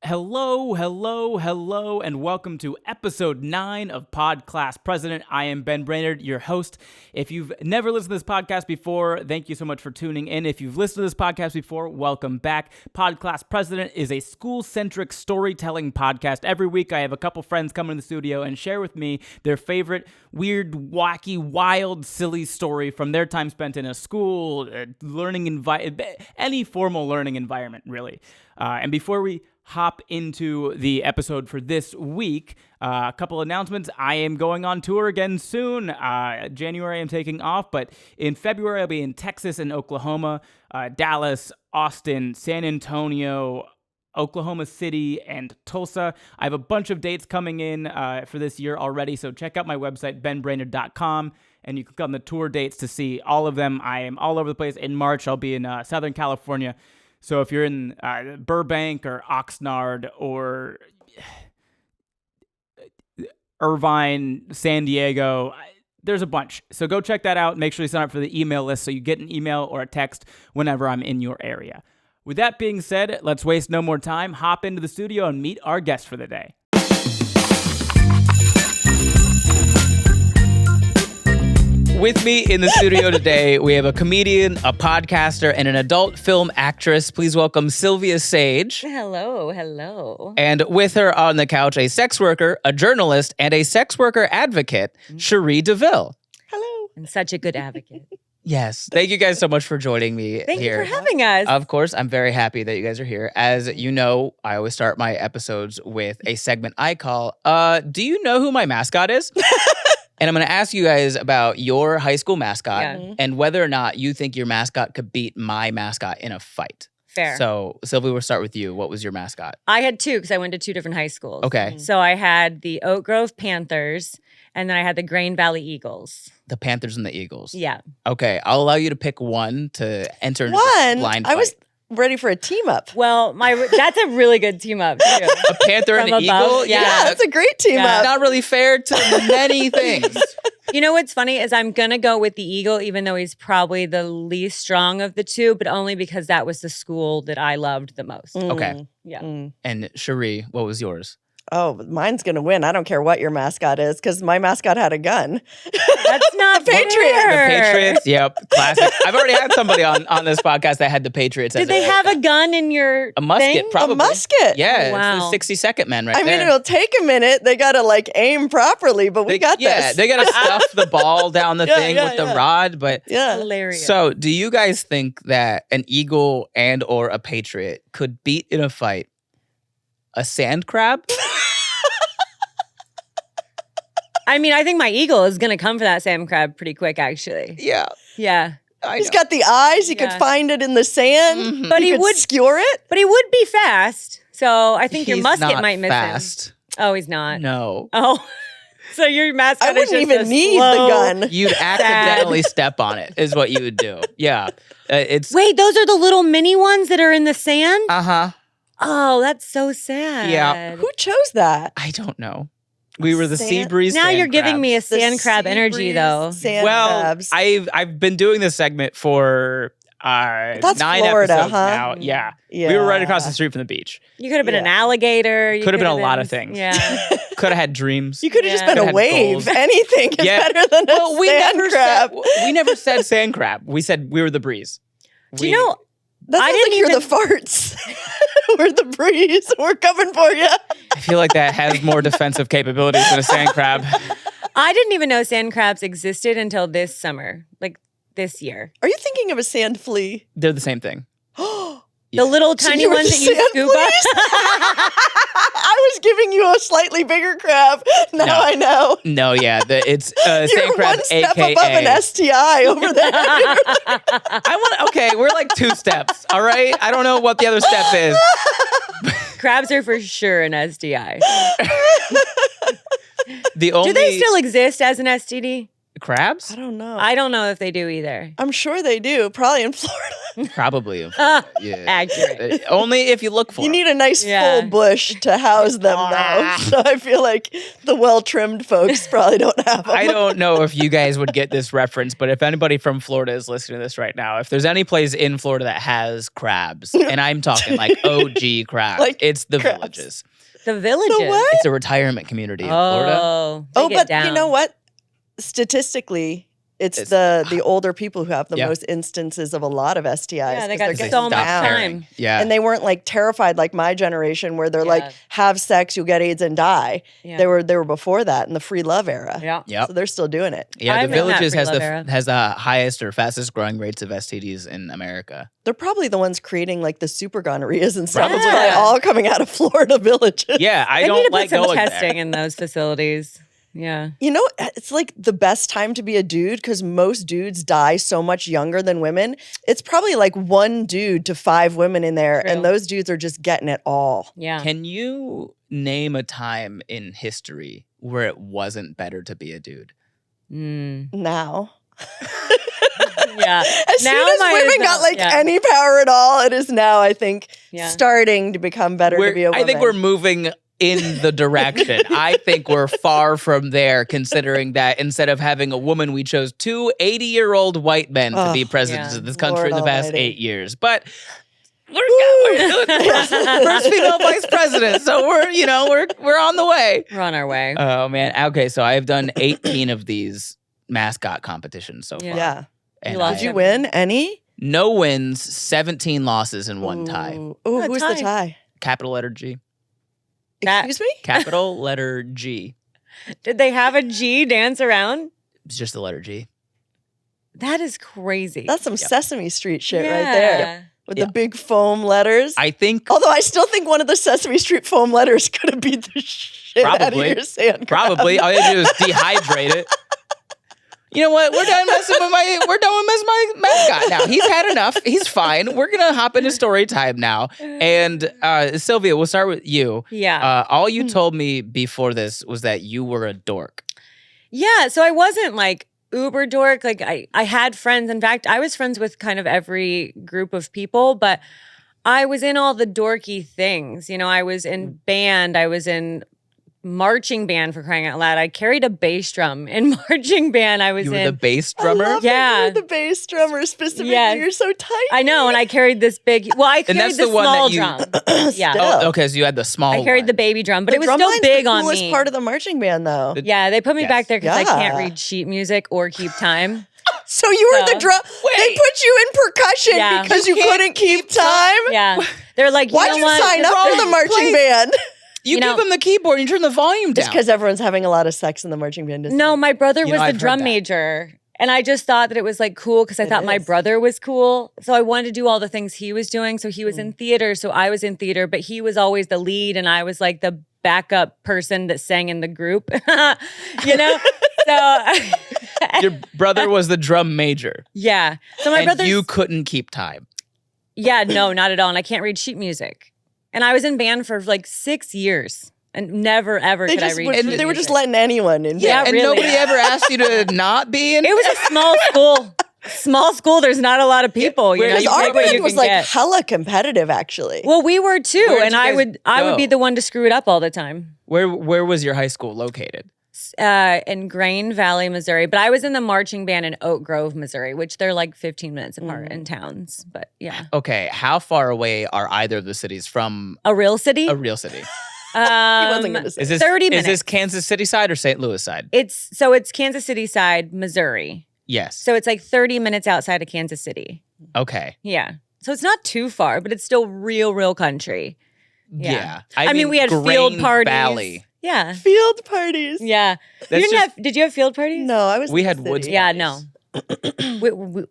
Hello, and welcome to episode 9 of PodClass President. I am Ben Brainerd, your host. If you've never listened to this podcast before, thank you so much for tuning in. If you've listened to this podcast before, welcome back. PodClass President is a school-centric storytelling podcast. Every week, I have a couple friends come in the studio and share with me their favorite weird, wacky, wild, silly story from their time spent in a school, any formal learning environment, really. And before we hop into the episode for this week, a couple announcements. I am going on tour again soon. January I'm taking off, but in February I'll be in Texas and Oklahoma, Dallas, Austin, San Antonio, Oklahoma City, and Tulsa. I have a bunch of dates coming in for this year already, so check out my website, benbrainerd.com, and you can click on the tour dates to see all of them. I am all over the place. In March, I'll be in Southern California. So if you're in Burbank or Oxnard or Irvine, San Diego, there's a bunch. So go check that out. Make sure you sign up for the email list so you get an email or a text whenever I'm in your area. With that being said, let's waste no more time. Hop into the studio and meet our guest for the day. With me in the studio today, we have a comedian, a podcaster, and an adult film actress. Please welcome Silvia Saige. Hello. And with her on the couch, a sex worker, a journalist, and a sex worker advocate, Cherie Deville. Hello. I'm such a good advocate. Yes. Thank you guys so much for joining me here. Thank you for having us. Of course, I'm very happy that you guys are here. As you know, I always start my episodes with a segment I call, do you know who my mascot is? And I'm going to ask you guys about your high school mascot and whether or not you think your mascot could beat my mascot in a fight. Fair. So, Sylvia, we'll start with you. What was your mascot? I had two because I went to two different high schools. Okay. So I had the Oak Grove Panthers and then I had the Grain Valley Eagles. The Panthers and the Eagles. Yeah. Okay. I'll allow you to pick one to enter into One? this blind fight. I was ready for a team up. Well, that's a really good team up, too. A panther and an eagle? Yeah. Yeah, that's a great team Yeah. up. Not really fair to many things. You know what's funny is I'm going to go with the Eagle, even though he's probably the least strong of the two, but only because that was the school that I loved the most. Okay. Yeah. And Sheree, what was yours? Oh, mine's going to win. I don't care what your mascot is because my mascot had a gun. That's not The Patriots. fair. The Patriots? Yep. Classic. I've already had somebody on this podcast that had the Patriots as Did they have a gun in your a musket, thing? probably. A musket. Yeah, Wow. it's the 60-second man right I there. mean, it'll take a minute. They got to aim properly, but we got Yeah, this. they got to stuff the ball down the thing with the rod. But Yeah. Hilarious. so, do you guys think that an eagle and or a patriot could beat in a fight a sand crab? I mean, I think my Eagle is going to come for that sand crab pretty quick, actually. Yeah, Yeah. He's got the eyes. He Yeah. could find it in the sand. Mhm. But he could would skewer it. But he would be fast. So I think your He's musket not might miss fast. him. Oh, he's not. No. Oh. So your mascot I is wouldn't just even a need slow- the gun. You'd accidentally step on it, is what you would do. Yeah, it's Wait, those are the little mini ones that are in the sand? Oh, that's so sad. Yeah. Who chose that? I don't know. We were the sea Sand- breeze. Now sand you're giving me a crabs. The sand crab sea energy, breeze though. Sand Well, crabs. I've been doing this segment for That's 9 Florida, episodes huh? now. Yeah. Yeah. We were right across the street from the beach. You could have been an Yeah. alligator. You Could have been a lot of things. Yeah. Could have had dreams. You could have just Yeah. been a Could've had wave. goals. Anything is Yeah. better than a Well, sand crab. we never said sand crab. We said we were the breeze. Do you know, That I sounds like didn't you're even- the farts. We're the breeze. We're coming for you. I feel like that has more defensive capabilities than a sand crab. I didn't even know sand crabs existed until this summer, like this year. Are you thinking of a sand flea? They're the same thing. The little So tiny you were ones the that you sand scuba. I was giving you a slightly bigger crab. Now No. I know. No, yeah, it's You're sand crab, one step AKA. above an STI over there. Okay, we're like 2 steps, all right? I don't know what the other step is. Crabs are for sure an STI. The only Do they still exist as an STD? crabs? I don't know. I don't know if they do either. I'm sure they do. Probably in Florida. Probably. Yeah. Accurate. Only if you look for You them. need a nice Yeah. full bush to house them, though. So I feel like the well-trimmed folks probably don't have them. I don't know if you guys would get this reference, but if anybody from Florida is listening to this right now, if there's any place in Florida that has crabs, and I'm talking like OG crabs, Like it's the crabs. Villages. The Villages. The what? It's a retirement community in Florida. Oh, Oh, they get but you down. know what? Statistically, it's the older people who have the most instances of a lot of STIs. Yeah, they 'cause got they're so getting much down. time. Yeah. And they weren't like terrified like my generation where they're like, Yeah. have sex, you'll get AIDS and die. Yeah. They were before that in the free love era. Yeah. Yep. So they're still doing it. Yeah, I'm the in that Villages free has love era. has the highest or fastest growing rates of STDs in America. They're probably the ones creating like the super gonorrheas and stuff. It's Probably. probably all coming out of Florida Villages. Yeah, I They need don't to put like some going testing there. in those facilities. Yeah. You know, it's like the best time to be a dude because most dudes die so much younger than women. It's probably like 1 dude to 5 women in there, True. and those dudes are just getting it all. Yeah. Can you name a time in history where it wasn't better to be a dude? Now. Yeah. As Now soon as might women as got well, like yeah. any power at all, it is now, I think, Yeah. starting to become better to be a woman. I think we're moving in the direction. I think we're far from there, considering that instead of having a woman, we chose 2 80-year-old white men to be presidents yeah. of this country Lord in the past almighty. 8 years. But we're first female vice president, so we're on the way. We're on our way. Oh man. Okay, so I've done 18 of these mascot competitions so far. Yeah. And You lost Did you them. win any? no wins, 17 losses, and 1 tie. Ooh, A who's tie. the tie? Capital letter G. That- Excuse me? Capital letter G. Did they have a G dance around? It's just the letter G. That is crazy. That's some Sesame Street shit right Yeah. there. With the big foam letters. I think Although I still think one of the Sesame Street foam letters could have beat the shit out of Probably. your sand crab. probably all you have to do is dehydrate it. You know what? We're done messing with my mascot now. He's had enough. He's fine. We're gonna hop into story time now. And Sylvia, we'll start with you. Yeah. All you told me before this was that you were a dork. Yeah. So I wasn't like uber dork. Like I had friends. In fact, I was friends with kind of every group of people, but I was in all the dorky things. You know, I was in band. I was in marching band, for crying out loud. I carried a bass drum in marching band. I was You were in the bass I drummer. love Yeah. that you're the bass drummer specifically. Yes. You're so tight. I know, and I carried this big. Well, I carried that's the the one small that you- drum. Yeah, Still. Oh, okay. So you had the small. I carried one. the baby drum, but The it was drum still line's big the on coolest me. part of the marching band, though. Yeah, they put me Yes. back there because I can't Yeah. read sheet music or keep time. So you were So- the drum. They put you in percussion Yeah. because you couldn't keep time. Yeah, they're like, you Why'd know you what? sign up for the marching band? You You give know- him the keyboard and you turn the volume Just down. because everyone's having a lot of sex in the marching band. Isn't No, it? my brother You was know, the I've heard drum that. major. And I just thought that it was like cool because I It thought my is. brother was cool. So I wanted to do all the things he was doing. So he was Mm. in theater. So I was in theater, but he was always the lead. And I was like the backup person that sang in the group, you know? So Your brother was the drum major. yeah. So my and brother, you couldn't keep time. yeah, no, not at all. And I can't read sheet music. And I was in band for like 6 years and never, ever They could I just read were, sheet they were just music. letting anyone in. Yeah, and really. nobody ever asked you to not be in. It was a small school. Small school, there's not a lot of people. You know, Because you our pick what band you was can like get. hella competitive, actually. Well, we were too, Where'd and you I guys would be go? the one to screw it up all the time. Where was your high school located? In Grain Valley, Missouri, but I was in the marching band in Oak Grove, Missouri, which they're like 15 minutes apart in towns. But yeah, Okay, how far away are either of the cities from a real city. a real city? He wasn't going to say. Is this 30 Is this minutes. Kansas City side or St. Louis side? It's Kansas City side, Missouri. Yes. So it's like 30 minutes outside of Kansas City. Okay. Yeah. So it's not too far, but it's still real country. Yeah. I mean, we had field Grain parties. Valley. Yeah. Field parties. Yeah. That's Did you have field parties? No, I was. We in the had city. woods Yeah, parties. no.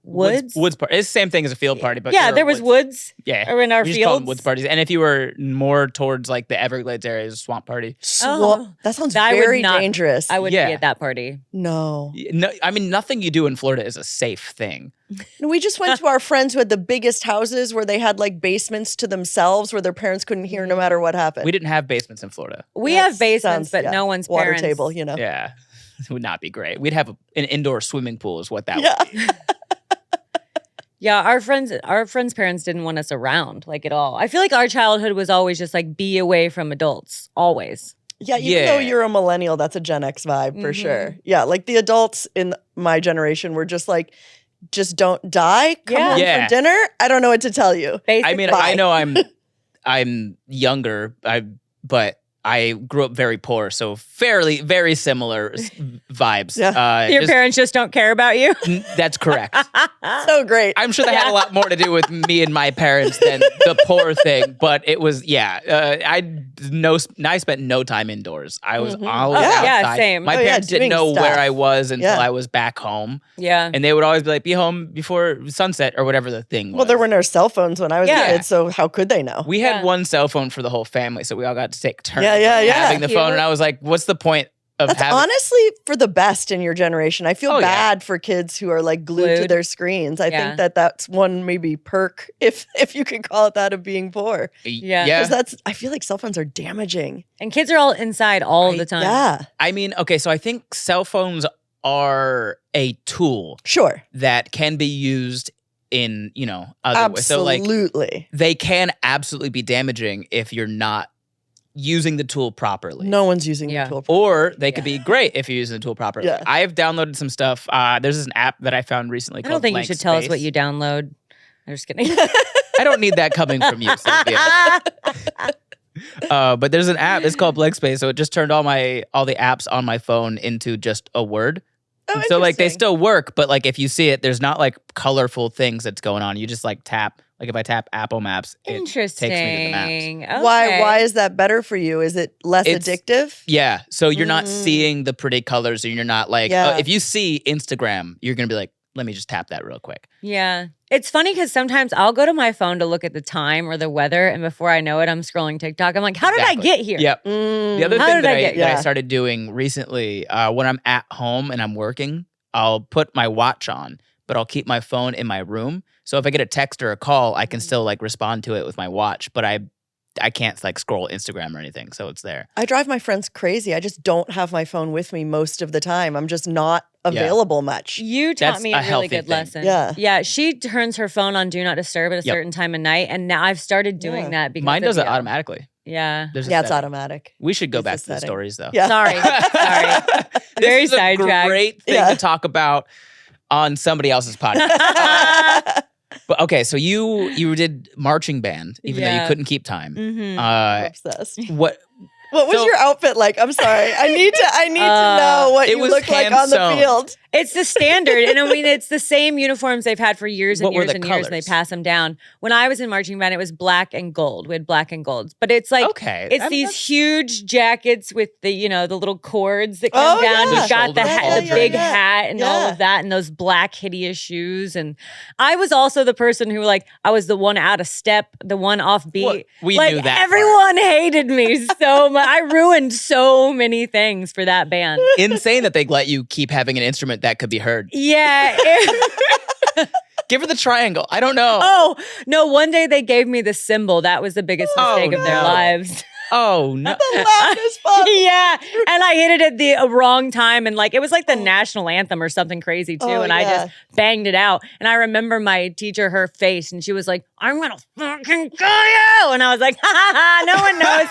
Woods? Woods party. It's the same thing as a field party, but Yeah, for there was woods. Yeah. Or in our we just call them fields. woods parties. And if you were more towards like the Everglades area, it's a swamp party. Oh. That sounds I would very not- dangerous. I would Yeah. be at that party. No. No, I mean, nothing you do in Florida is a safe thing. And we just went to our friends who had the biggest houses where they had like basements to themselves where their parents couldn't hear no matter what happened. We didn't have basements in Florida. We That have basements, sounds- but yeah, no one's water parents. table, you know. Yeah. It would not be great. We'd have an indoor swimming pool is what that Yeah. would be. Yeah, our friends' parents didn't want us around like at all. I feel like our childhood was always just like be away from adults, always. Yeah, even though you're a millennial, that's a Gen X vibe for sure. Yeah, like the adults in my generation were just like, just don't die. Come home for dinner. I don't know what to tell you. Basically. I mean, I know I'm younger, but I grew up very poor, so very similar vibes. Yeah. Your parents just don't care about you? That's correct. So great. I'm sure that had a lot more to do with me and my parents than the poor thing, but it was, I spent no time indoors. I was always outside. Yeah, same. My parents didn't know stuff. where I was until I was back home. Yeah. And they would always be like, be home before sunset or whatever the thing was. Well, there were no cell phones when I was a kid, so how could they know? We had one cell phone for the whole family, so we all got to take turns having the phone. And I was like, what's the point of That's having... honestly for the best in your generation. I feel bad for kids who are like glued to their screens. I think that's one maybe perk, if you could call it that, of being poor. Yeah. Because I feel like cell phones are damaging. And kids are all inside all the time. Yeah. I mean, okay, so I think cell phones are a tool. Sure. That can be used in, other ways. So like they can absolutely be damaging if you're not using the tool properly. No one's using the tool properly. Or they could be great if you're using the tool properly. Yeah. I have downloaded some stuff. There's an app that I found recently called I don't think Blank you should tell us Space. what you download. I'm just kidding. I don't need that coming from you, Sylvia. But there's an app. It's called Blank Space. So it just turned all the apps on my phone into just a word. Oh, so like they still work, but like if you see it, there's not like colorful things that's going on. You just like tap. Like if I tap Apple Maps, it takes me to the maps. Okay. Why is that better for you? Is it less addictive? Yeah. So you're not seeing the pretty colors, and you're not like, if you see Instagram, you're gonna be like, let me just tap that real quick. Yeah. It's funny because sometimes I'll go to my phone to look at the time or the weather, and before I know it, I'm scrolling TikTok. I'm like, how did I get here? Yep. The other How thing did that I started doing recently, when I'm at home and I'm working, I'll put my watch on, but I'll keep my phone in my room. So if I get a text or a call, I can still like respond to it with my watch, but I can't like scroll Instagram or anything, so it's there. I drive my friends crazy. I just don't have my phone with me most of the time. I'm just not available much. You taught me a really good lesson. Yeah. Yeah. She turns her phone on Do Not Disturb at a certain time of night, and now I've started doing that because mine does it automatically. Yeah. It's automatic. We should go back to the stories though. Yeah. Sorry. Very sidetracked. Great thing to talk about on somebody else's podcast. But okay, so you did marching band, even though you couldn't keep time. I'm obsessed. What was your outfit like? I'm sorry. I need to know what you look like on the field. It's the standard. And I mean, it's the same uniforms they've had for years and years and years, and they pass them down. When I was in marching band, it was black and gold. We had black and golds. But it's like, it's these huge jackets with the, the little cords that come down. Yeah. You've got the big hat and all of that, and those black hideous shoes. And I was also the person who, like, I was the one out of step, the one off beat. Well, we like, knew that everyone hated me so much. I ruined so many things for that band. Insane that they let you keep having an instrument that could be heard. Yeah. Give her the triangle. I don't know. Oh, no. One day they gave me the cymbal. That was the biggest mistake of their lives. Oh, no. The loudest possible. Yeah. And I hit it at the wrong time. And like, it was like the national anthem or something crazy too. And I just banged it out. And I remember my teacher, her face, and she was like, I'm going to fucking kill you. And I was like, no one knows.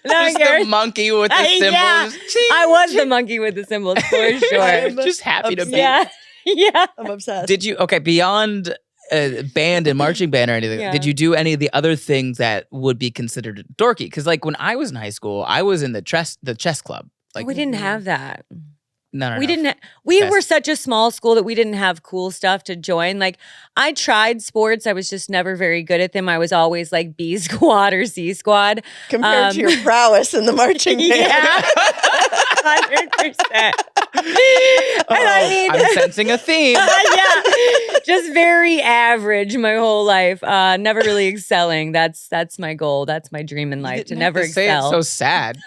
No one Just cares. the monkey with the cymbals. Yeah. I was the monkey with the cymbals for sure. Just happy to be. Yeah. Yeah. I'm obsessed. Did you, beyond band and marching band or anything, did you do any of the other things that would be considered dorky? Because like when I was in high school, I was in the chess club. Like we didn't have that. No. We didn't. We were such a small school that we didn't have cool stuff to join. Like I tried sports, I was just never very good at them. I was always like B squad or C squad compared to your prowess in the marching band. Yeah, 100%. And I mean, I'm sensing a theme. Yeah, just very average my whole life. Never really excelling. That's my goal. That's my dream in life, to never excel. It's so sad.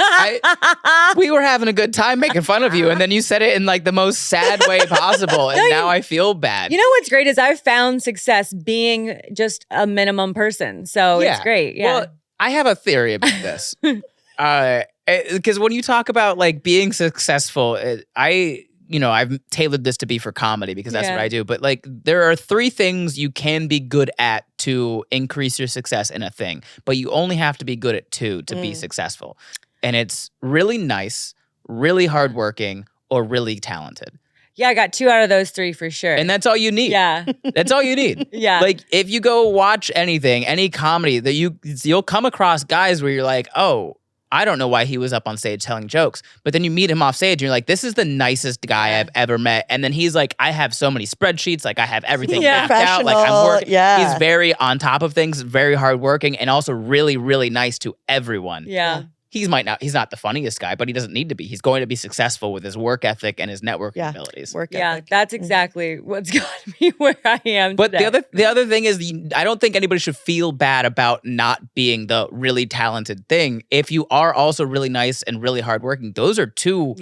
We were having a good time making fun of you, and then you said it in like the most sad way possible, and now I feel bad. You know what's great is I've found success being just a minimum person. So it's great. Yeah. Well, I have a theory about this. Because when you talk about like being successful, I I've tailored this to be for comedy because that's what I do. But like, there are 3 things you can be good at to increase your success in a thing, but you only have to be good at 2 to be successful. And it's really nice, really hardworking, or really talented. Yeah, I got 2 out of those 3 for sure. And that's all you need. Yeah. That's all you need. Yeah. Like, if you go watch anything, any comedy, that you'll come across guys where you're like, oh, I don't know why he was up on stage telling jokes. But then you meet him off stage and you're like, this is the nicest guy I've ever met. And then he's like, I have so many spreadsheets. Like, I have everything mapped out. Like, I'm working. Yeah. He's very on top of things, very hardworking, and also really, really nice to everyone. Yeah. He's not the funniest guy, but he doesn't need to be. He's going to be successful with his work ethic and his networking abilities. Work ethic. That's exactly what's gotten me where I am But today. the other thing is, I don't think anybody should feel bad about not being the really talented thing. If you are also really nice and really hardworking, those are two,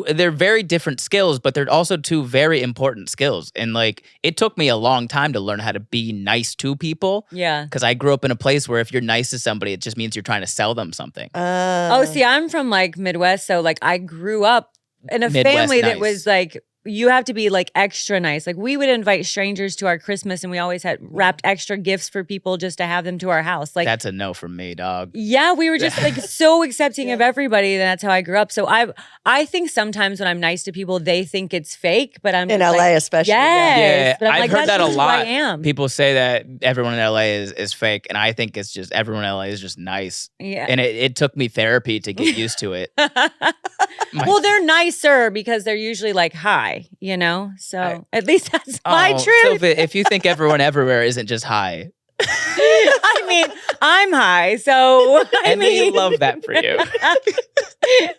they're very different skills, but they're also 2 very important skills. And like, it took me a long time to learn how to be nice to people. Yeah. Because I grew up in a place where if you're nice to somebody, it just means you're trying to sell them something. See, I'm from like Midwest, so like I grew up in a Midwest family that nice. was like, you have to be like extra nice. Like, we would invite strangers to our Christmas and we always had wrapped extra gifts for people just to have them to our house. Like, that's a no from me, dog. Yeah, we were just like so accepting of everybody. And that's how I grew up. So I think sometimes when I'm nice to people, they think it's fake, but I'm in just LA like, especially. Yes, but I'm I've like, heard that's that a just who lot. I am. People say that everyone in LA is fake, and I think it's just everyone in LA is just nice. Yeah. And it took me therapy to get used to it. Well, they're nicer because they're usually like high, So at least that's my truth. So if you think everyone everywhere isn't just high, I mean, I'm high, so we love that for you.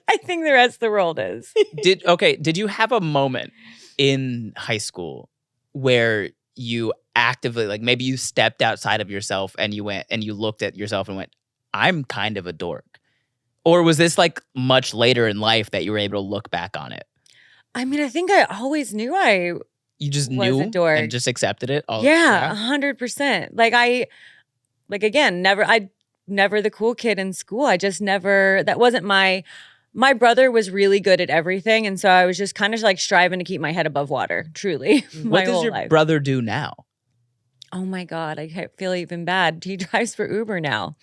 I think the rest of the world is. Did you have a moment in high school where you actively, like, maybe you stepped outside of yourself and you went and you looked at yourself and went, I'm kind of a dork? Or was this like much later in life that you were able to look back on it? I mean, I think I always knew You just was knew a dork. and just accepted it? 100%. Like, again, never the cool kid in school. I just never, that wasn't my brother was really good at everything. And so I was just kind of like striving to keep my head above water, truly. What does your brother do now? Oh my God, I feel even bad. He drives for Uber now.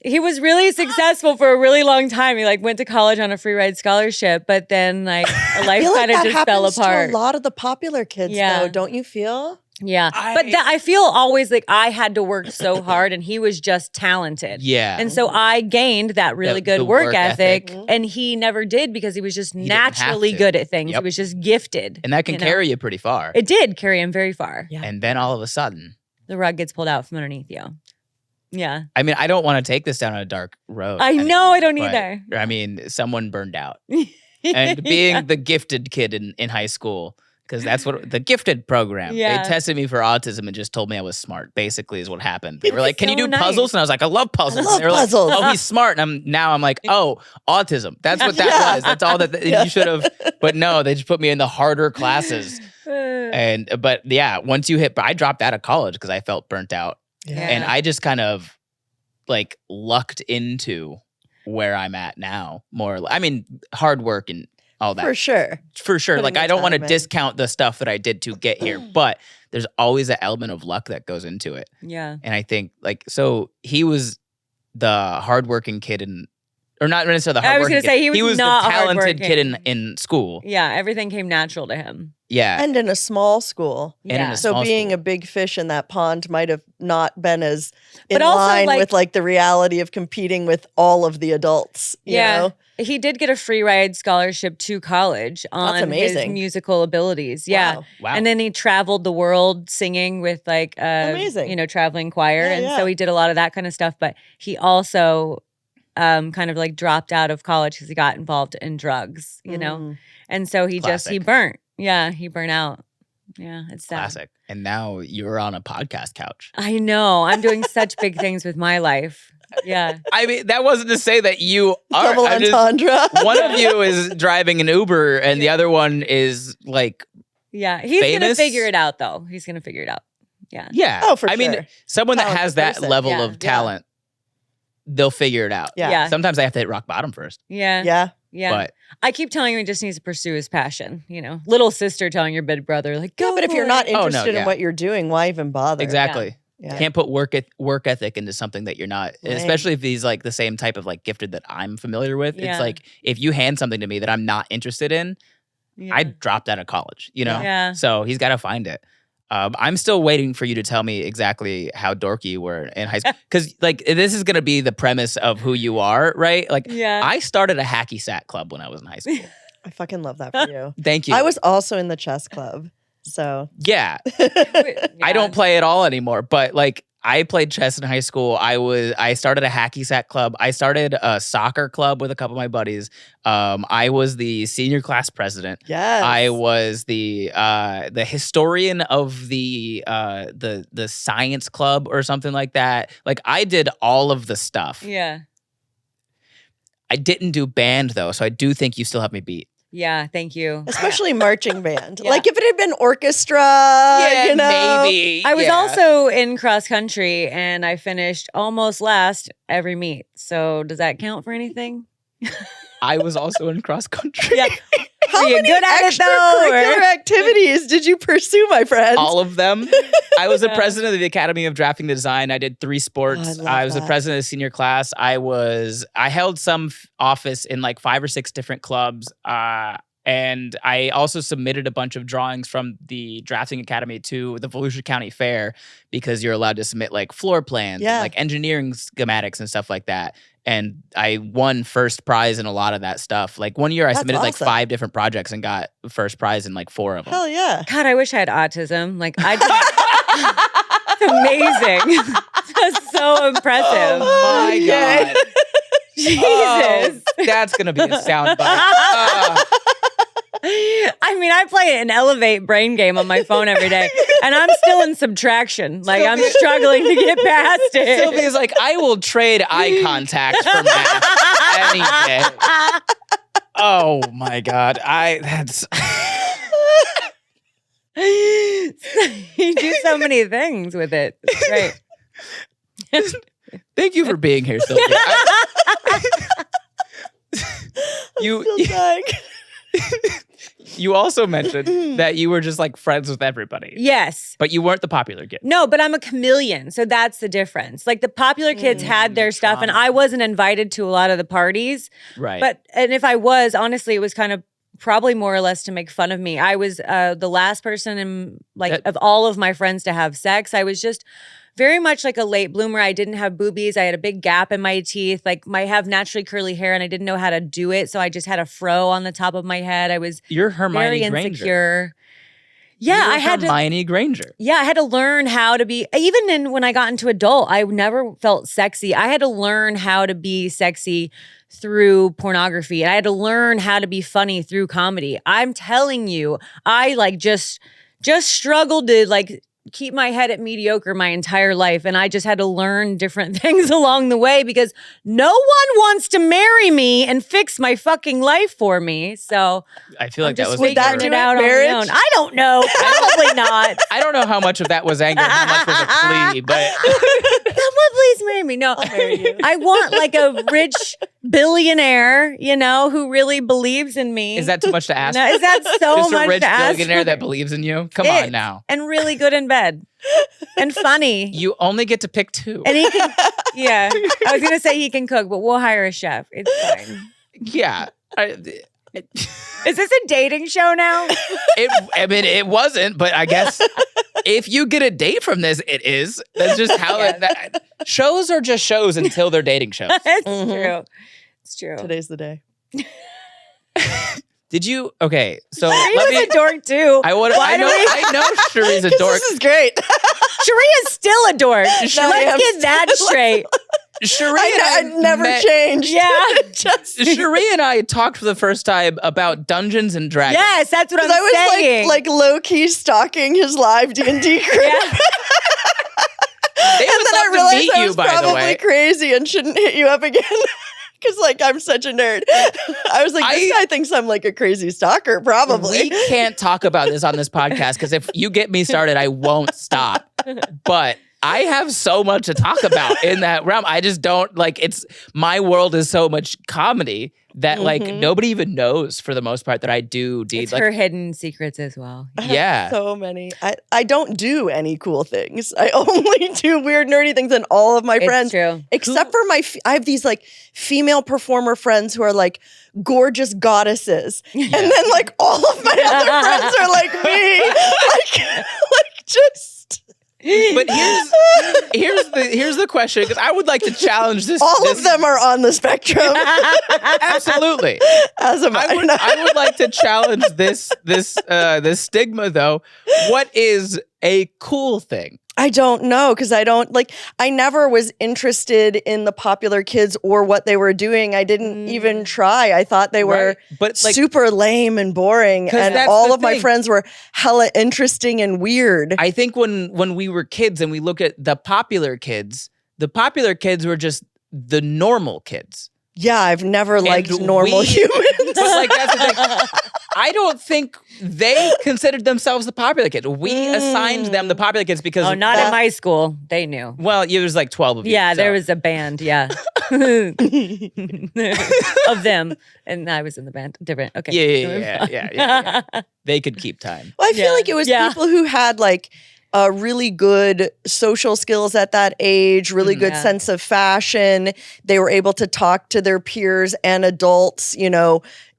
He was really successful for a really long time. He like went to college on a free ride scholarship, but then like life kind of just fell apart. To a lot of the popular kids, though, don't you feel? Yeah, but I feel always like I had to work so hard, and he was just talented. Yeah, and so I gained that really good work ethic, and he never did because he was just naturally good at things. He was just gifted, and that can carry you pretty far. It did carry him very far. Yeah. And then all of a sudden, the rug gets pulled out from underneath you. Yeah. I mean, I don't want to take this down a dark road. I know, I don't either. I mean, someone burned out. And being the gifted kid in high school, because that's what the gifted program. Yeah. They tested me for autism and just told me I was smart, basically, is what happened. They were like, can you do nice. puzzles? And I was like, I love puzzles. And they were puzzles. like, oh, he's smart. And I'm like, oh, autism. That's what that was. That's all that you should have. But no, they just put me in the harder classes. But yeah, once you hit, I dropped out of college because I felt burnt out. Yeah. And I just kind of like lucked into where I'm at now, more or less. I mean, hard work and all that. For sure. Like, Putting I don't want to time in. discount the stuff that I did to get here, but there's always an element of luck that goes into it. Yeah. And I think, like, so he was the hardworking kid or not necessarily the hardworking kid. I was going to say he was not the talented hardworking. kid in school. Yeah, everything came natural to him. Yeah. And in a small school. And in a So small being school. a big fish in that pond might have not been as in But also, line like- with like the reality of competing with all of the adults. You know? He did get a free ride scholarship to college on his amazing. musical abilities. Yeah. Wow. And then he traveled the world singing with like Amazing. Traveling choir. Yeah, and yeah. so he did a lot of that kind of stuff. But he also kind of like dropped out of college because he got involved in drugs, you know? And so he Classic. burnt. Yeah, he burnt out. Yeah, it's sad. Classic. And now you're on a podcast couch. I know. I'm doing such big things with my life. Yeah. I mean, that wasn't to say that you are. Double entendre. One of you is driving an Uber and the other one is like, Yeah. He's going to famous? figure it out, though. He's going to figure it out. Yeah. yeah. Oh, for I mean, sure. someone that Talented has that person. level Yeah. of talent, they'll figure it out. Yeah. Yeah. Sometimes I have to hit rock bottom first. Yeah. Yeah. Yeah. But I keep telling him he just needs to pursue his passion. Little sister telling your big brother, like, go. Yeah, but if you're not interested yeah. in what you're doing, why even bother? exactly. Yeah. Can't put work ethic into something that you're not, especially if he's like the same type of like gifted that I'm familiar with. Yeah. It's like if you hand something to me that I'm not interested in, I dropped out of college, Yeah. So he's got to find it. I'm still waiting for you to tell me exactly how dorky you were in high school. Because, like, this is going to be the premise of who you are, right? Like, I started a hacky sack club when I was in high school. I fucking love that for you. Thank you. I was also in the chess club. So yeah. I don't play at all anymore, but like I played chess in high school. I started a hacky sack club. I started a soccer club with a couple of my buddies. I was the senior class president. Yes. I was the historian of the science club or something like that. Like I did all of the stuff. Yeah. I didn't do band though, so I do think you still have me beat. Yeah, thank you. Especially marching band. Yeah. Like if it had been orchestra, maybe. I was also in cross country and I finished almost last every meet. So does that count for anything? I was also in cross country. Yeah. How Are you many good at it, though, extracurricular activities did you pursue, my friend? All of them. I was the president of the Academy of Drafting and Design. I did 3 sports. I was the president of the senior class. I held some office in like 5 or 6 different clubs. And I also submitted a bunch of drawings from the Drafting Academy to the Volusia County Fair because you're allowed to submit like floor plans, and, like engineering schematics and stuff like that. And I won first prize in a lot of that stuff. Like one year I submitted like 5 different projects and got first prize in like 4 of them. Hell yeah. God, I wish I had autism. Like I just, it's amazing. That's so impressive. Oh my God. Jesus. Oh, that's going to be a soundbite. I mean, I play an Elevate brain game on my phone every day, and I'm still in subtraction. Like, I'm struggling to get past it. Sylvia's like, I will trade eye contact for math any day. Oh my God. You do so many things with it. It's great. Thank you for being here, Sylvia. You also mentioned that you were just like friends with everybody. Yes. But you weren't the popular kid. No, but I'm a chameleon. So that's the difference. Like the popular kids had their stuff and I wasn't invited to a lot of the parties. Right. And if I was, honestly, it was kind of probably more or less to make fun of me. I was the last person in of all of my friends to have sex. I was just very much like a late bloomer. I didn't have boobies. I had a big gap in my teeth. Like I have naturally curly hair and I didn't know how to do it. So I just had a fro on the top of my head. I was You're Hermione very Granger. Insecure. Yeah, I had Hermione Granger. Yeah, I had to learn how to be, even when I got into adult, I never felt sexy. I had to learn how to be sexy through pornography. And I had to learn how to be funny through comedy. I'm telling you, I just struggled to keep my head at mediocre my entire life. And I just had to learn different things along the way because no one wants to marry me and fix my fucking life for me. So I feel like that was figuring it out on my own. I don't know. Probably not. I don't know how much of that was anger and how much was a plea, but someone please marry me. No, I'll marry you. I want a rich billionaire, who really believes in me. is that too much to ask? No, is that so Just much a rich to ask billionaire for? that believes in you? Come on now. And really good in bed. And funny. You only get to pick 2. And he can, yeah. I was going to say he can cook, but we'll hire a chef. It's fine. Yeah. Is this a dating show now? It wasn't, but I guess if you get a date from this, it is. That's just how shows are just shows until they're dating shows. It's true. It's true. Today's the day. Did you? Okay, so Sheree was a dork too. I know Cherie's a dork. This is great. Sheree is still a dork. Let's get that straight. Sheree I never changed. Yeah. Sheree and I talked for the first time about Dungeons and Dragons. Yes, that's what I'm I was saying. like low key stalking his live D&D group. Yeah. They would love I to realized meet I you, was by the probably way. crazy and shouldn't hit you up again. Because I'm such a nerd. I was like, this guy thinks I'm a crazy stalker, probably. We can't talk about this on this podcast because if you get me started, I won't stop. But I have so much to talk about in that realm. I just don't my world is so much comedy that nobody even knows for the most part that I do. It's her hidden secrets as well. Yeah. So many. I don't do any cool things. I only do weird, nerdy things, and all of my friends, true. except for I have these female performer friends who are gorgeous goddesses, and then all of my other friends are like me, just. But here's the question, because I would like to challenge this. All of them are on the spectrum. Absolutely. As am I. I would like to challenge this stigma though. What is a cool thing? I don't know, because I never was interested in the popular kids or what they were doing. I didn't even try. I thought they were super lame and boring. And all of my friends were hella interesting and weird. I think when we were kids and we look at the popular kids were just the normal kids. Yeah, I've never liked normal humans. But that's the thing. I don't think they considered themselves the popular kids. We assigned them the popular kids because... Oh, not in my school. They knew. Well, there was 12 of you. Yeah, there was a band, yeah. Of them. And I was in the band. Different. Okay. Yeah. They could keep time. Well, I feel like it was people who had really good social skills at that age, really good sense of fashion. They were able to talk to their peers and adults,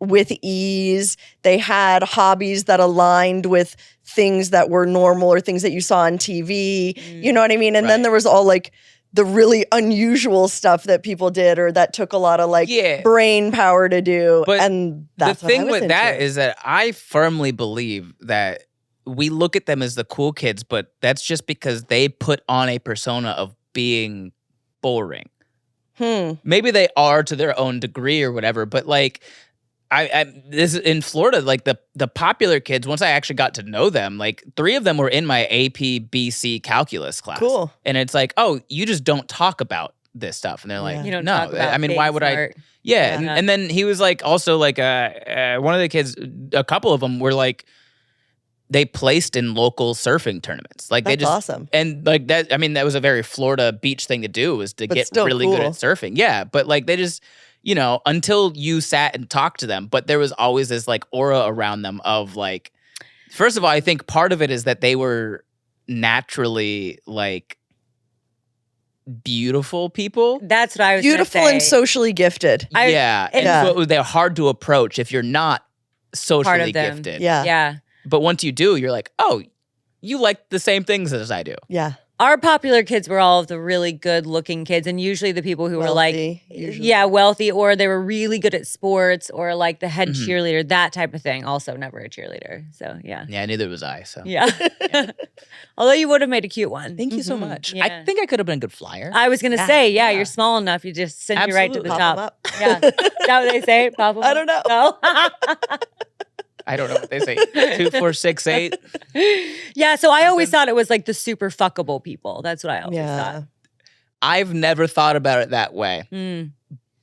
with ease. They had hobbies that aligned with things that were normal or things that you saw on TV. You know what I mean? And then there was all the really unusual stuff that people did or that took a lot of brain power to do. But and that's the thing what I was with that into. is that I firmly believe that we look at them as the cool kids, but that's just because they put on a persona of being boring. Maybe they are to their own degree or whatever, but this in Florida, the popular kids, once I actually got to know them, 3 of them were in my AP BC calculus class. Cool. And it's oh, you just don't talk about this stuff. And they're You don't no, talk about I mean, why would smart. I? Yeah. And then he was also one of the kids, a couple of them were they placed in local surfing tournaments. They That's just awesome. And that, I mean, that was a very Florida beach thing to do, was to get still really cool. good at surfing. Yeah. But they just, until you sat and talked to them, but there was always this aura around them of first of all, I think part of it is that they were naturally beautiful people. That's what I was Beautiful gonna say. and socially gifted. So they're hard to approach if you're not socially them. gifted. Yeah. But once you do, you're oh, you like the same things as I do. Yeah. Our popular kids were all of the really good looking kids, and usually the people who Wealthy, were usually. wealthy, or they were really good at sports, or the head cheerleader, that type of thing. Also never a cheerleader. So yeah. Yeah, neither was I. So Yeah. Although you would have made a cute one. Thank you so much. Yeah. I think I could have been a good flyer. I was gonna say, you're small enough. You just send you right to the Pop 'em top. up. Yeah. Is that what they say? Pop 'em I up? don't know. No? I don't know what they say. 2, 4, 6, 8. Yeah, so I always thought it was the super fuckable people. That's what I always thought. I've never thought about it that way.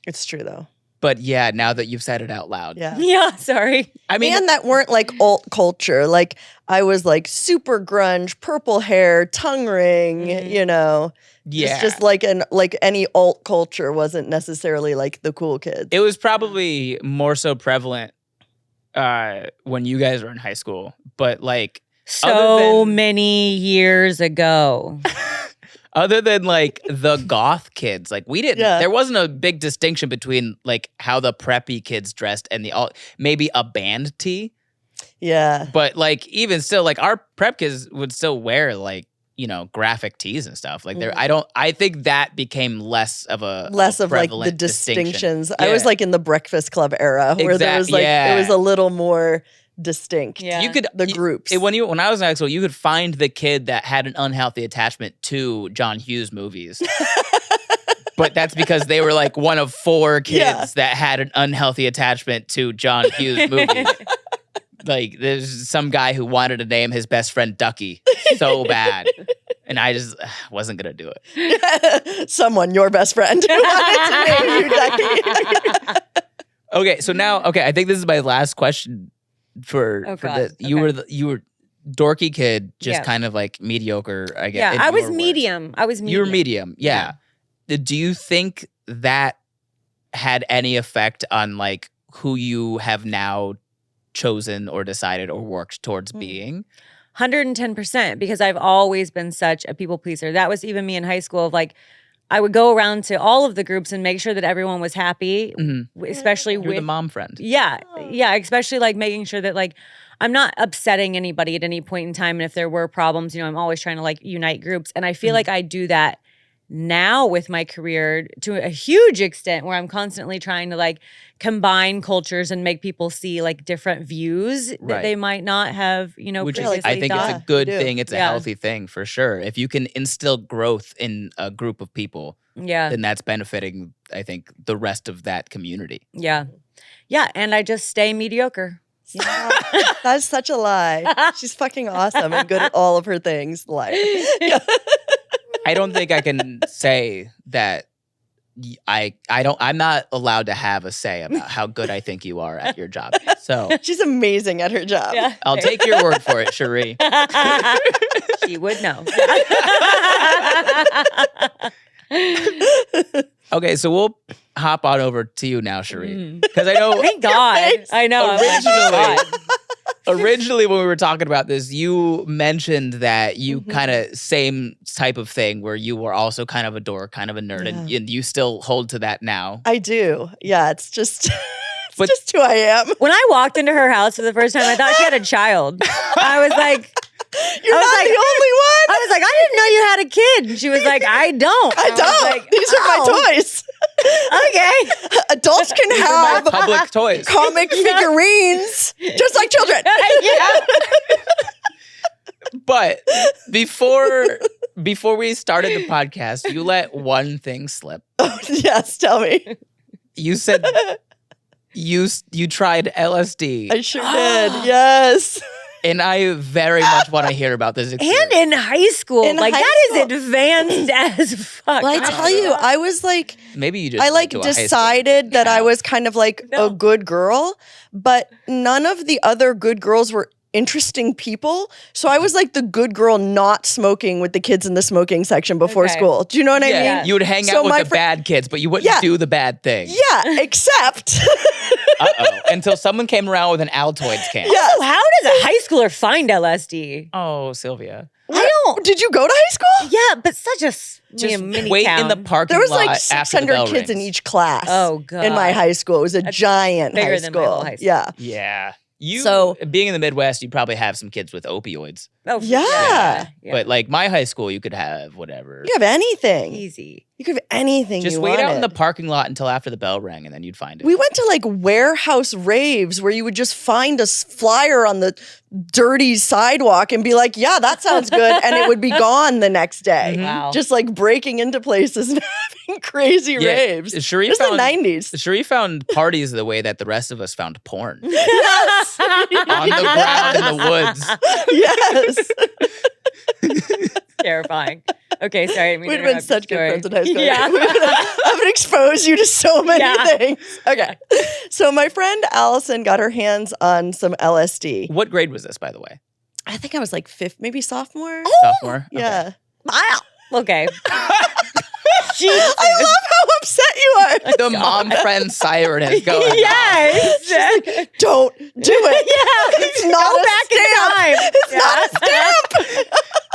It's true though. But yeah, now that you've said it out loud. Yeah. Yeah, sorry. I mean, and that weren't alt culture. I was super grunge, purple hair, tongue ring, yeah. It's just any alt culture wasn't necessarily the cool kids. It was probably more so prevalent when you guys were in high school. But so many years ago. Other than the goth kids, we didn't. There wasn't a big distinction between how the preppy kids dressed and maybe a band tee. Yeah. But even still, our prep kids would still wear graphic tees and stuff. I think that became less of the prevalent distinctions. Yeah. I was in the Breakfast Club era where there was it was a little more distinct. Yeah. You could the groups. When I was in high school, you could find the kid that had an unhealthy attachment to John Hughes movies. But that's because they were one of 4 kids that had an unhealthy attachment to John Hughes movies. There's some guy who wanted to name his best friend Ducky so bad. And I just wasn't going to do it. Someone, your best friend, who wanted to name you Ducky. Okay, so now, I think this is my last question for this. You were dorky kid, just Yeah. kind of like mediocre, I guess. Yeah, in I was your words. medium. I was medium. You were medium, yeah. Do you think that had any effect on like who you have now chosen or decided or worked towards being? 110%, because I've always been such a people pleaser. That was even me in high school. Of like, I would go around to all of the groups and make sure that everyone was happy, especially You're with the mom friend. Yeah, especially like making sure that like I'm not upsetting anybody at any point in time. And if there were problems, I'm always trying to like unite groups. And I feel like I do that now with my career to a huge extent, where I'm constantly trying to like combine cultures and make people see like different views that they might not have, Which is, previously I think thought. it's a good thing. It's a Yeah. healthy thing for sure. If you can instill growth in a group of people, then that's benefiting, I think, the rest of that community. Yeah. And I just stay mediocre. Yeah. That's such a lie. She's fucking awesome and good at all of her things. Liar. I don't think I can say that I'm not allowed to have a say about how good I think you are at your job. So She's amazing at her job. Yeah. I'll take your word for it, Sheree. She would know. Okay, so we'll hop on over to you now, Sheree. Because I know Thank God. I know. I'm like, thank God. originally when we were talking about this, you mentioned that you kind of same type of thing where you were also kind of a dork, kind of a nerd, and you still hold to that now. I do. Yeah, it's just But- just who I am. When I walked into her house for the first time, I thought she had a child. I was like, You're not like- the only one. I was like, I didn't know you had a kid. And she was like, I don't. I was don't. like, These are my toys. Okay. Adults can These are have my public toys. comic figurines just like children. Yeah. But before we started the podcast, you let one thing slip. Oh, yes, tell me. You said you tried LSD, I sure did. Yes. and I very much want to hear about this experience. And in high school. In like, high that school. is advanced as fuck. Well, I tell you, I was like, Maybe you just I like went to a high school. decided that I was kind of like a good girl, but none of the other good girls were interesting people. So I was like the good girl not smoking with the kids in the smoking section before Okay. school. Do you know what I Yeah, mean? you would hang So out with my the bad kids, but you wouldn't do the bad thing. Yeah, except Until someone came around with an Altoids can. yeah. So how does a high schooler find LSD? Oh, Sylvia. I don't. Did you go to high school? Yeah, but such a Just mini wait town. in the parking There was lot like after the 600 bell kids in rings. each class. Oh, God. In my high school, it was a giant bigger high than my school. whole high school. Yeah. Yeah. So- being in the Midwest, you probably have some kids with opioids. Oh, Yeah. But like my high school, you could have whatever. You could have anything. Easy. You could have anything Just you wait wanted. out in the parking lot until after the bell rang, and then you'd find it. We went to like warehouse raves where you would just find a flyer on the dirty sidewalk and be like, yeah, that sounds good. And it would be gone the next day. Wow. Just like breaking into places and having crazy raves. Sheree It was found, the 90s. Sheree found parties the way that the rest of us found porn. Yes. On the ground in the woods. Yes. Terrifying. Okay, sorry. We'd have been such good friends in high school. Yeah. I would expose you to so many Yeah. things. Okay. So my friend Allison got her hands on some LSD. What grade was this, by the way? I think I was like fifth, maybe sophomore. Sophomore? Okay. Yeah. Wow. Okay. I love how upset you are. The mom friend siren is going off. Yes. Don't do it. It's not Go a back in stamp. time. It's not a stamp.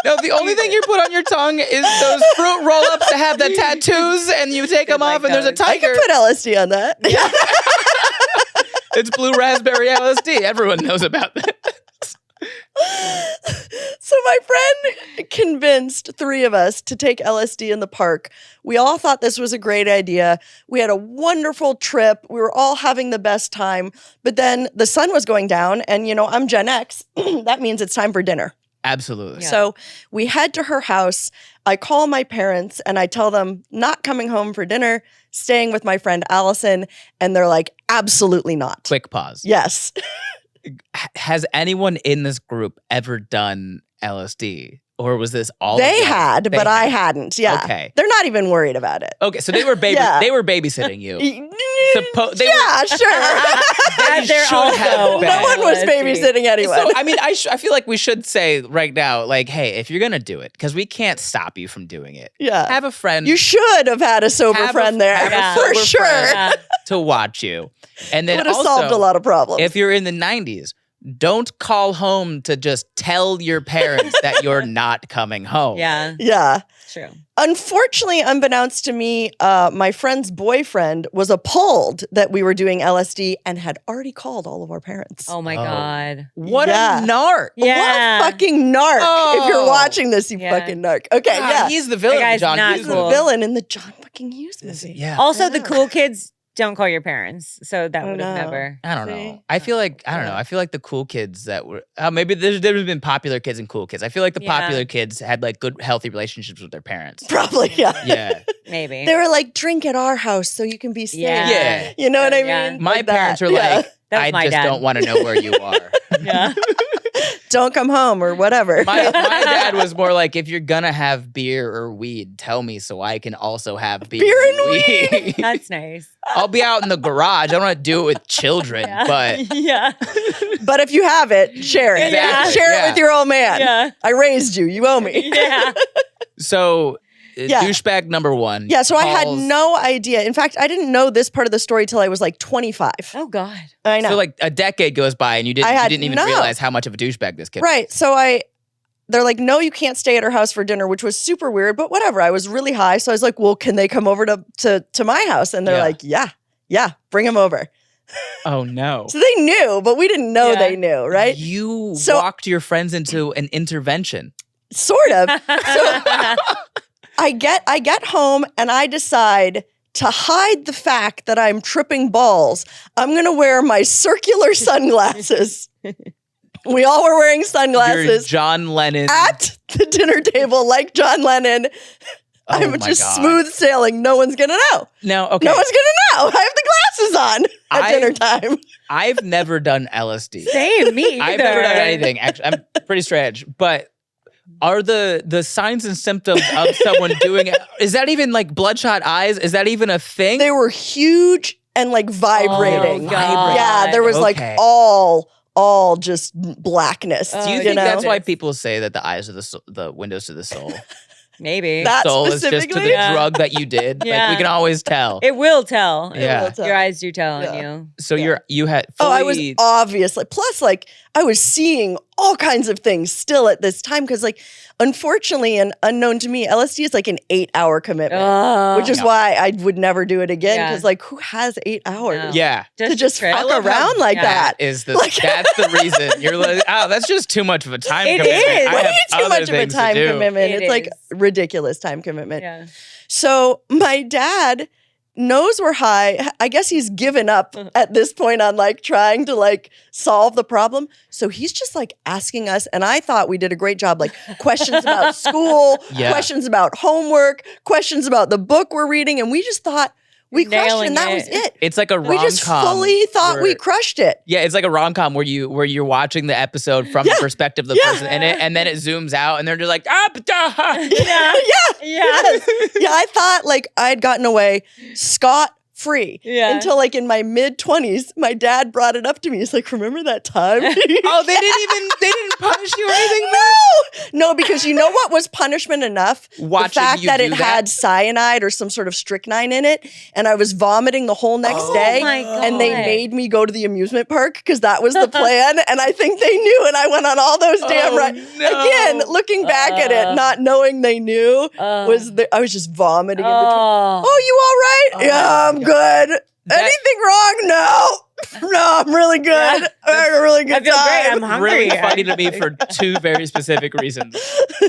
No, the only thing you put on your tongue is those fruit roll-ups that have the tattoos, and you take them off, and there's a those. I tiger. can put LSD on that. It's blue raspberry LSD. Everyone knows about that. So my friend convinced three of us to take LSD in the park. We all thought this was a great idea. We had a wonderful trip. We were all having the best time. But then the sun was going down, and I'm Gen X. That means it's time for dinner. Absolutely. Yeah. So we head to her house. I call my parents and I tell them, not coming home for dinner, staying with my friend Allison. And they're like, absolutely not. Quick pause. Yes. Has anyone in this group ever done LSD? Or was this all They of them? had, They but I had. hadn't. Yeah. Okay. They're not even worried about it. Okay, so they were Yeah. they were babysitting you. Yeah, sure. They're also No one was babysitting anyone. So, I mean, I feel like we should say right now, like, hey, if you're going to do it, because we can't stop you from doing it. Yeah. Have a friend. You should have had a sober friend there, for sure. To watch you. And then would have also, solved a lot of problems. if you're in the 90s, don't call home to just tell your parents that you're not coming home. Yeah. Yeah. True. Unfortunately, unbeknownst to me, my friend's boyfriend was appalled that we were doing LSD and had already called all of our parents. Oh my God. What Yeah. a narc. Yeah. What a fucking narc. Oh. If you're watching this, you fucking narc. Okay, God, yeah. he's the villain. That guy's John not Hughes The cool. movie. villain in the John fucking Hughes movie. Yeah. Also, the cool kids don't call your parents. So that would have no. never. I don't See? know. I feel like I don't know. I feel like the cool kids that were maybe there's been popular kids and cool kids. I feel like the Yeah. popular kids had like good, healthy relationships with their parents. Probably, yeah. Yeah, Maybe. They were like, drink at our house so you can be safe. Yeah. yeah. You know what I Yeah. mean? My Like parents that. are Yeah. like, That was I my just dad. don't want to know where you are. Yeah. Don't come home or whatever. My dad was more like, if you're gonna have beer or weed, tell me so I can also have beer, Beer and weed. That's nice. I'll be out in the garage. I don't want to do it with children, but Yeah. But if you have it, share it. Exactly, Share yeah. it with your old man. Yeah. I raised you. You owe me. Yeah. so Yeah. douchebag number one. Yeah, so I had calls- no idea. In fact, I didn't know this part of the story till I was like 25. Oh God. I know. So like a decade goes by and you I had didn't even no- realize how much of a douchebag this kid was. Right. So they're like, no, you can't stay at our house for dinner, which was super weird, but whatever. I was really high. So I was like, well, can they come over to my house? And they're Yeah. like, yeah, bring them over. Oh no. So they knew, but we didn't know Yeah. they knew, right? You So- walked your friends into an intervention. Sort of. So I get home and I decide to hide the fact that I'm tripping balls. I'm going to wear my circular sunglasses. We all were wearing You're sunglasses John Lennon. at the dinner table like John Lennon. Oh I'm my just God. smooth sailing. No one's going to know. Now, okay. No one's going to know. I have the glasses on at I- dinner time. I've never done LSD. Same. Me. I've either. never done anything. Actually, I'm pretty straight edge. But are the signs and symptoms of someone doing it? Is that even like bloodshot eyes? Is that even a thing? They were huge and like vibrating. Oh, God. Yeah, there was Okay. like all just blackness. Oh, Do you you think know? that's why people say that the eyes are the windows to the soul? Maybe. That Soul is just to specifically? the Yeah. drug that you did. Like Yeah. we can always tell. It will tell. Yeah. will tell. Your eyes do tell Yeah. on you. So Yeah. you had Oh, I was fully- obviously. Plus, like, I was seeing all kinds of things still at this time because, like, unfortunately and unknown to me, LSD is like an 8-hour commitment, Oh. which is why I would never do it again Yeah. because, like, who has 8 hours No. yeah. to just trip. I fuck love how around like Yeah. that? Is the Like- that's the reason you're like, oh, that's just too much of a time It commitment. is. I Way have too other much of a things to time do. commitment. It It's like is. ridiculous time commitment. Yeah. So my dad knows we're high. I guess he's given up at this point on like trying to like solve the problem. So he's just like asking us, and I thought we did a great job, like questions about school, Yeah. questions about homework, questions about the book we're reading, and we just thought we crushed it, Nailing and that it. was it. It's like a rom-com. We just fully thought we where- crushed it. Yeah, it's like a rom-com where you're watching the episode from the perspective of the Yeah. person in it, and then it zooms out, and they're just like, ah, Yeah. Yeah. Yeah. Yes. Yeah, I thought like I'd gotten away scot-free Yeah. until like in my mid-20s, my dad brought it up to me. He's like, remember that time? oh, they didn't punish you or anything. No, because you know what was punishment enough? Watching the fact you that do it that? had cyanide or some sort of strychnine in it, and I was vomiting the whole next day. my And they God. made me go to the amusement park because that was the plan. And I think they knew, and I went on all those damn Oh, rides. no. Again, looking back at it, not knowing they knew, I was just vomiting in between. Oh, you all right? Oh Yeah, my I'm God. good. Anything wrong? No. No, I'm really good. Yeah. I had a really good I feel time. great. I'm hungry. Really funny to me for two very specific reasons.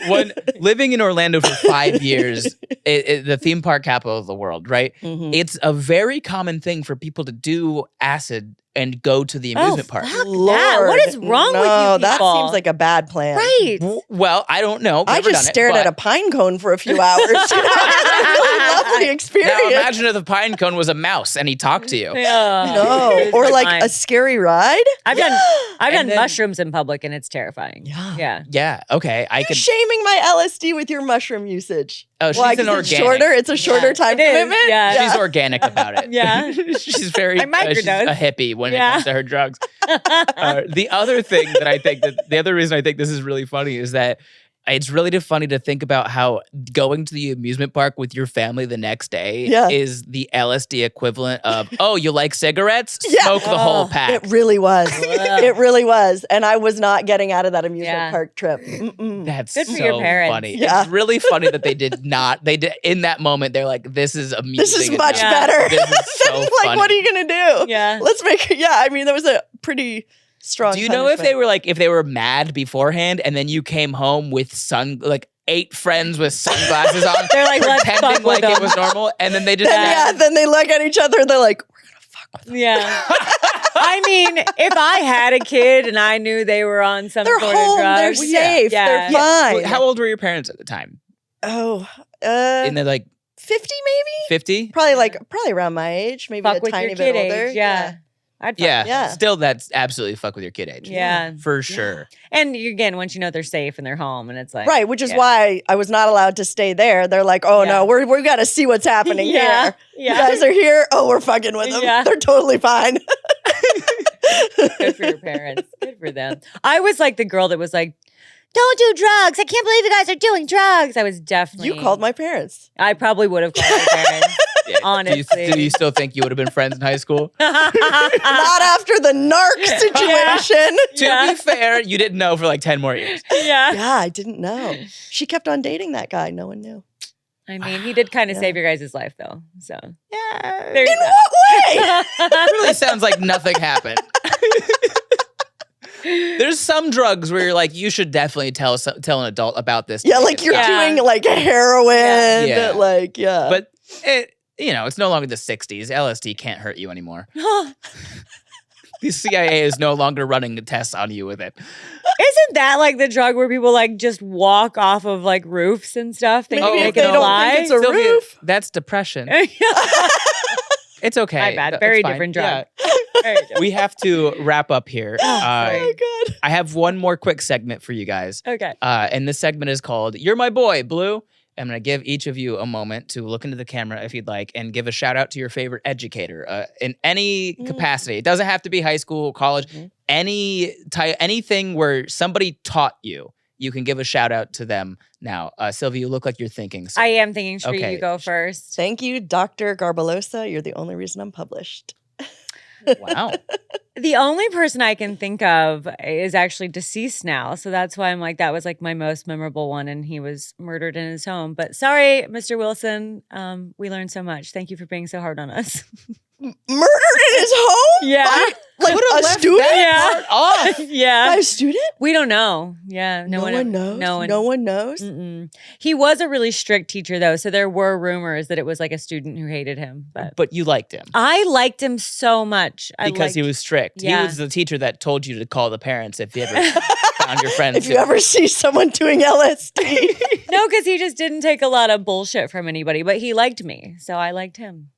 One, living in Orlando for 5 years, the theme park capital of the world, right? Mhm. It's a very common thing for people to do acid and go to the amusement park. Fuck that. What is wrong with you people? That seems like a bad plan. Right. Well, I don't know. I just stared at a pine cone for a few hours. It was a really lovely experience. Now imagine if the pine cone was a mouse and he talked to you. Yeah. No, or like a scary ride. I've done then- mushrooms in public and it's terrifying. Yeah. Yeah. Okay. I You're could. shaming my LSD with your mushroom usage. Oh, she's Why? an 'Cause organic. it's shorter. It's a shorter time it is, commitment. yeah. She's organic about it. Yeah. She's very I microdose. she's a hippie when it Yeah. comes to her drugs. The other thing that I think that the other reason I think this is really funny is that it's really funny to think about how going to the amusement park with your family the next day is the LSD equivalent of, oh, you like cigarettes? Smoke the whole pack. It really was. It really was. And I was not getting out of that amusement park trip. That's Good for so your parents. funny. Yeah. It's really funny that they did not. They did in that moment. They're like, "This is amusing. This is enough. much better. This is so like, funny." what are you going to do? Yeah. Let's make it. Yeah. I mean, that was a pretty strong Do you know if they were mad beforehand and then you came home with 8 friends with sunglasses on? They're like, let's pretending fuck with like it them. was normal, and then they just then they look at each other and they're like, we're going to fuck with them. Yeah. I mean, if I had a kid and I knew they were on some They're sort home. of They're drugs. safe. Yeah. They're fine. How old were your parents at the time? Oh, In the 50 maybe? 50? Probably around my age, maybe Fuck a with tiny your bit kid older. age. Yeah. I'd fuck Yeah. with Yeah. Still, that's absolutely fuck with your kid age. Yeah. For sure. And again, once you know they're safe and they're home and it's like. Right, which is why I was not allowed to stay there. They're like, oh no, we got to see what's happening here. You guys are here. Oh, we're fucking with them. Yeah. They're totally fine. Good for your parents. Good for them. I was like the girl that was like, don't do drugs. I can't believe you guys are doing drugs. I was definitely. You called my parents. I probably would have called my parents. Yeah. Honestly. Do you still think you would have been friends in high school? Not after the narc situation. To be fair, you didn't know for like 10 more years. Yeah. Yeah, I didn't know. She kept on dating that guy. No one knew. I mean, he did kind of save your guys' life though. So Yeah. there's In that. what way? It really sounds like nothing happened. There's some drugs where you're like, you should definitely tell an adult about this. Yeah, like you're doing like heroin. Yeah. Like, But it's no longer the 60s. LSD can't hurt you anymore. The CIA is no longer running the tests on you with it. Isn't that like the drug where people like just walk off of like roofs and stuff? Maybe Thinking if they they can don't fly? think it's a Sylvia, roof. that's depression. It's okay. My bad. It's Very fine. different drug. Yeah. Very different. We have to wrap up here. Oh my God. I have one more quick segment for you guys. Okay. And this segment is called You're My Boy, Blue. I'm going to give each of you a moment to look into the camera if you'd like and give a shout out to your favorite educator in any capacity. It doesn't have to be high school, college, anything where somebody taught you. You can give a shout out to them now. Sylvia, you look like you're thinking. So. I am thinking, Sheree, Okay. you go first. Thank you, Dr. Garbalosa. You're the only reason I'm published. Wow. The only person I can think of is actually deceased now. So that's why I'm like, that was like my most memorable one. And he was murdered in his home. But sorry, Mr. Wilson. We learned so much. Thank you for being so hard on us. Murdered in his home? Yeah. Like Would've a left student? that part off. Yeah. By a student? We don't know. Yeah. No one knows. No one knows. Mm-mm. He was a really strict teacher, though. So there were rumors that it was like a student who hated him. But you liked him. I liked him so much. Because he was strict. Yeah. He was the teacher that told you to call the parents if you ever found your friends. If you ever see someone doing LSD. No, because he just didn't take a lot of bullshit from anybody. But he liked me. So I liked him.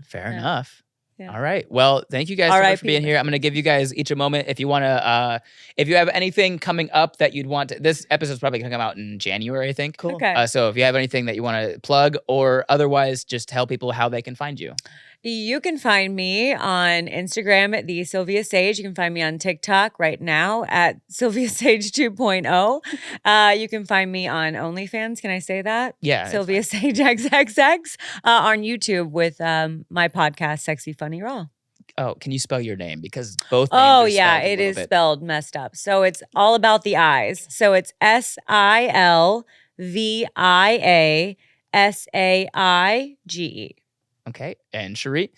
Fair enough. Yeah. All right. Well, thank you guys so much for being R.I.P. here. I'm going to give you guys each a moment. If you want to, if you have anything coming up that you'd want to, this episode's probably going to come out in January, I think. Cool. Okay. So if you have anything that you want to plug or otherwise just tell people how they can find you. You can find me on Instagram at the Silvia Saige. You can find me on TikTok right now at Sylvia Saige 2.0. You can find me on OnlyFans. Can I say that? Yeah. Sylvia Saige XXX on YouTube with my podcast, Sexy Funny Raw. Oh, can you spell your name? Because both names Oh, are yeah, spelled a it little is bit. spelled messed up. So it's all about the eyes. So it's SILVIASAIGE. Okay. And Sheree?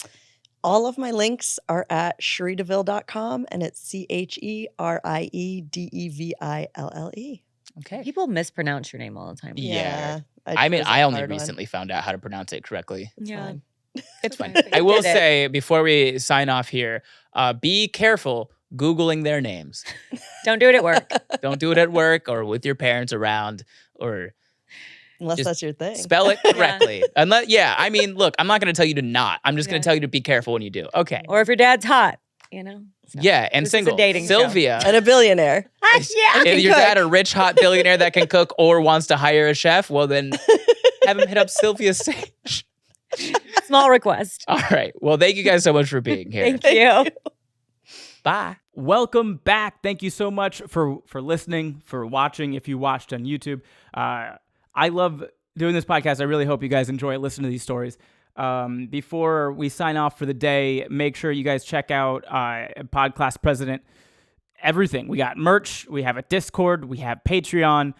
All of my links are at CherieDeville.com and it's CherieDeville. Okay. People mispronounce your name all the time. Yeah. it I mean, was a I only hard one. recently found out how to pronounce it correctly. Yeah. Fine. It's fun. You I will did it. say before we sign off here, be careful Googling their names. Don't do it at work. Don't do it at work or with your parents around, or Unless just that's your thing. spell it correctly. Unless, I mean, look, I'm not going to tell you to not. I'm just going Yeah. to tell you to be careful when you do. Okay. Or if your dad's hot, you know. So. Yeah, and This is a single. dating show. Sylvia. And a billionaire. Yeah. If your dad a rich, hot billionaire that can cook or wants to hire a chef, well then have him hit up Silvia Saige. Small request. All right. Well, thank you guys so much for being here. Thank you. Bye. Welcome back. Thank you so much for listening, for watching. If you watched on YouTube, I love doing this podcast. I really hope you guys enjoy listening to these stories. Before we sign off for the day, make sure you guys check out PodClass President. Everything. We got merch. We have a Discord. We have Patreon.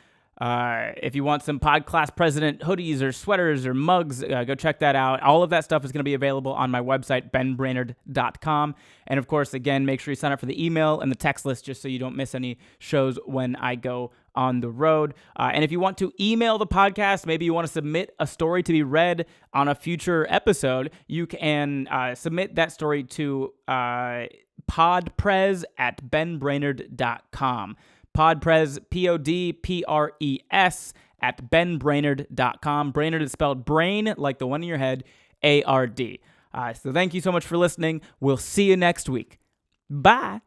If you want some PodClass President hoodies or sweaters or mugs, go check that out. All of that stuff is going to be available on my website, benbrainerd.com. And of course, again, make sure you sign up for the email and the text list just so you don't miss any shows when I go on the road. And if you want to email the podcast, maybe you want to submit a story to be read on a future episode, you can submit that story to podpres@benbrainerd.com. Podpres, PODPRES @benbrainerd.com. Brainerd is spelled brain, like the one in your head, ARD. So thank you so much for listening. We'll see you next week. Bye.